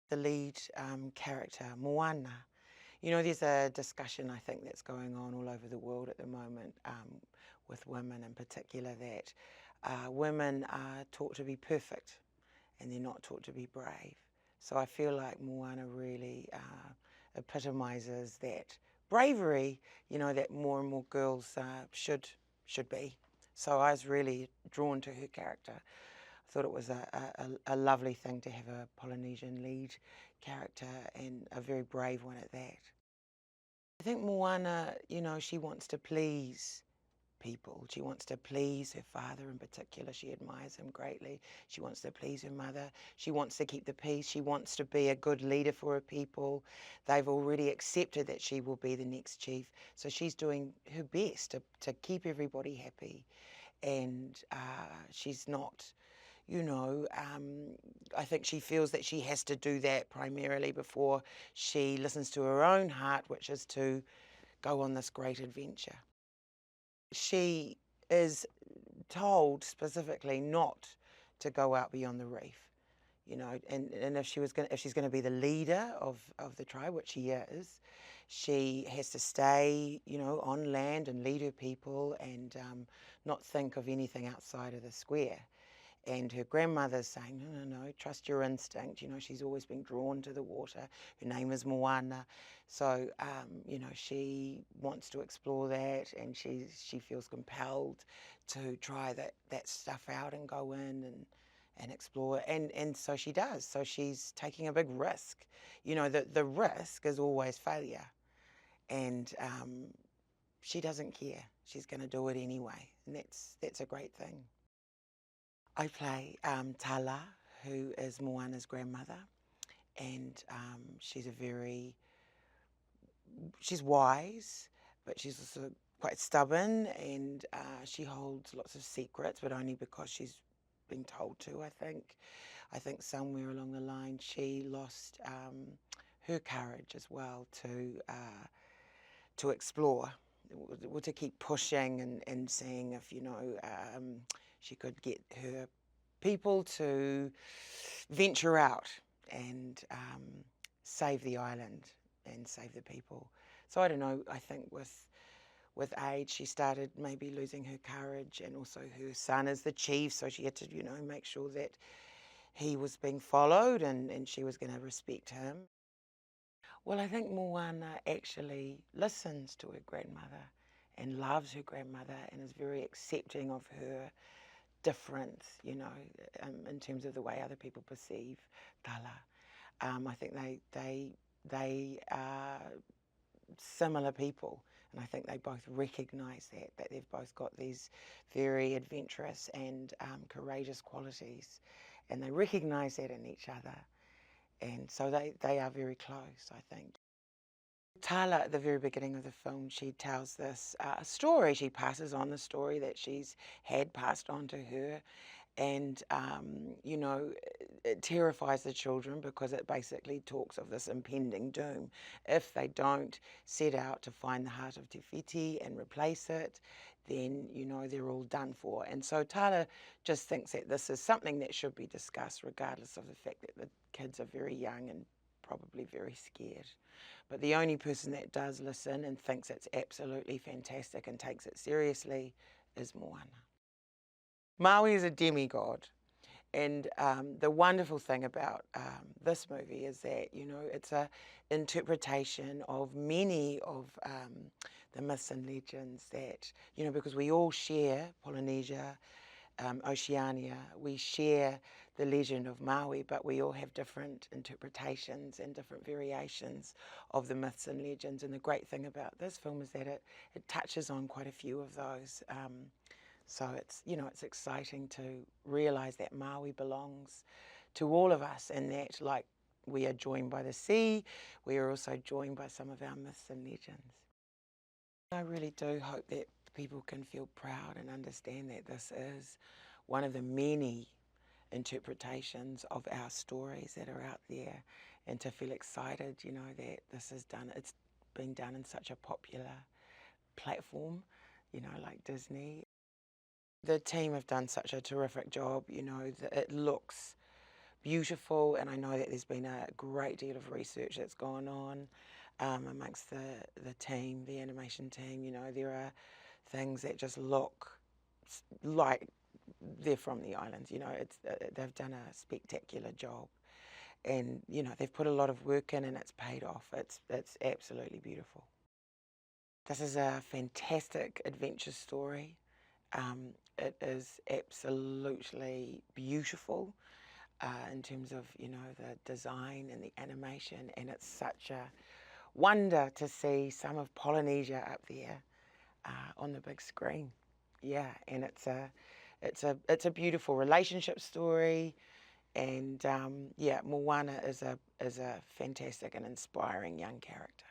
The lead character, Moana. You know, there's a discussion, I think, that's going on all over the world at the moment with women in particular, that women are taught to be perfect and they're not taught to be brave. So I feel like Moana really epitomizes that bravery, you know, that more and more girls should be. So I was really drawn to her character. I thought it was a lovely thing to have a Polynesian lead character, and a very brave one at that. I think Moana, you know, she wants to please people. She wants to please her father in particular. She admires him greatly. She wants to please her mother. She wants to keep the peace. She wants to be a good leader for her people. They've already accepted that she will be the next chief. So she's doing her best to keep everybody happy. And she's not, you know, I think she feels that she has to do that primarily before she listens to her own heart, which is to go on this great adventure. She is told specifically not to go out beyond the reef, you know, and if she's gonna be the leader of the tribe, which she is, she has to stay, you know, on land and lead her people, and not think of anything outside of the square. And her grandmother's saying, no, no, no, trust your instinct. You know, she's always been drawn to the water. Her name is Moana. So, you know, she wants to explore that, and she feels compelled to try that stuff out and go in and explore. And so she does. So she's taking a big risk. You know, the risk is always failure. And she doesn't care. She's going to do it anyway. And that's a great thing. I play Tala, who is Moana's grandmother, and she's wise, but she's also quite stubborn, and she holds lots of secrets, but only because she's been told to, I think. I think somewhere along the line she lost her courage as well to explore, to keep pushing and seeing if, you know, she could get her people to venture out and save the island and save the people. So I don't know, I think with age she started maybe losing her courage, and also her son is the chief, so she had to, you know, make sure that he was being followed and she was going to respect him. Well, I think Moana actually listens to her grandmother and loves her grandmother and is very accepting of her difference, you know, in terms of the way other people perceive Tala. I think they are similar people, and I think they both recognise that they've both got these very adventurous and courageous qualities, and they recognise that in each other. And so they are very close, I think. Tala, at the very beginning of the film, she tells this story. She passes on the story that she's had passed on to her. And, you know, it terrifies the children because it basically talks of this impending doom. If they don't set out to find the heart of Te Whiti and replace it, then, you know, they're all done for. And so Tala just thinks that this is something that should be discussed, regardless of the fact that the kids are very young and probably very scared. But the only person that does listen and thinks it's absolutely fantastic and takes it seriously is Moana. Maui is a demigod. And the wonderful thing about this movie is that, you know, it's a interpretation of many of the myths and legends that, you know, because we all share Polynesia, Oceania, we share the legend of Maui, but we all have different interpretations and different variations of the myths and legends. And the great thing about this film is that it touches on quite a few of those. So it's, you know, it's exciting to realise that Maui belongs to all of us, and that, like, we are joined by the sea, we are also joined by some of our myths and legends. I really do hope that people can feel proud and understand that this is one of the many interpretations of our stories that are out there, and to feel excited, you know, that this is done, it's been done in such a popular platform, you know, like Disney. The team have done such a terrific job, you know, that it looks beautiful, and I know that there's been a great deal of research that's gone on amongst the team, the animation team. You know, there are things that just look like they're from the islands. You know, they've done a spectacular job, and you know they've put a lot of work in, and it's paid off. It's absolutely beautiful. This is a fantastic adventure story. It is absolutely beautiful in terms of, you know, the design and the animation, and it's such a wonder to see some of Polynesia up there on the big screen. Yeah, and it's a beautiful relationship story, and yeah, Moana is a fantastic and inspiring young character.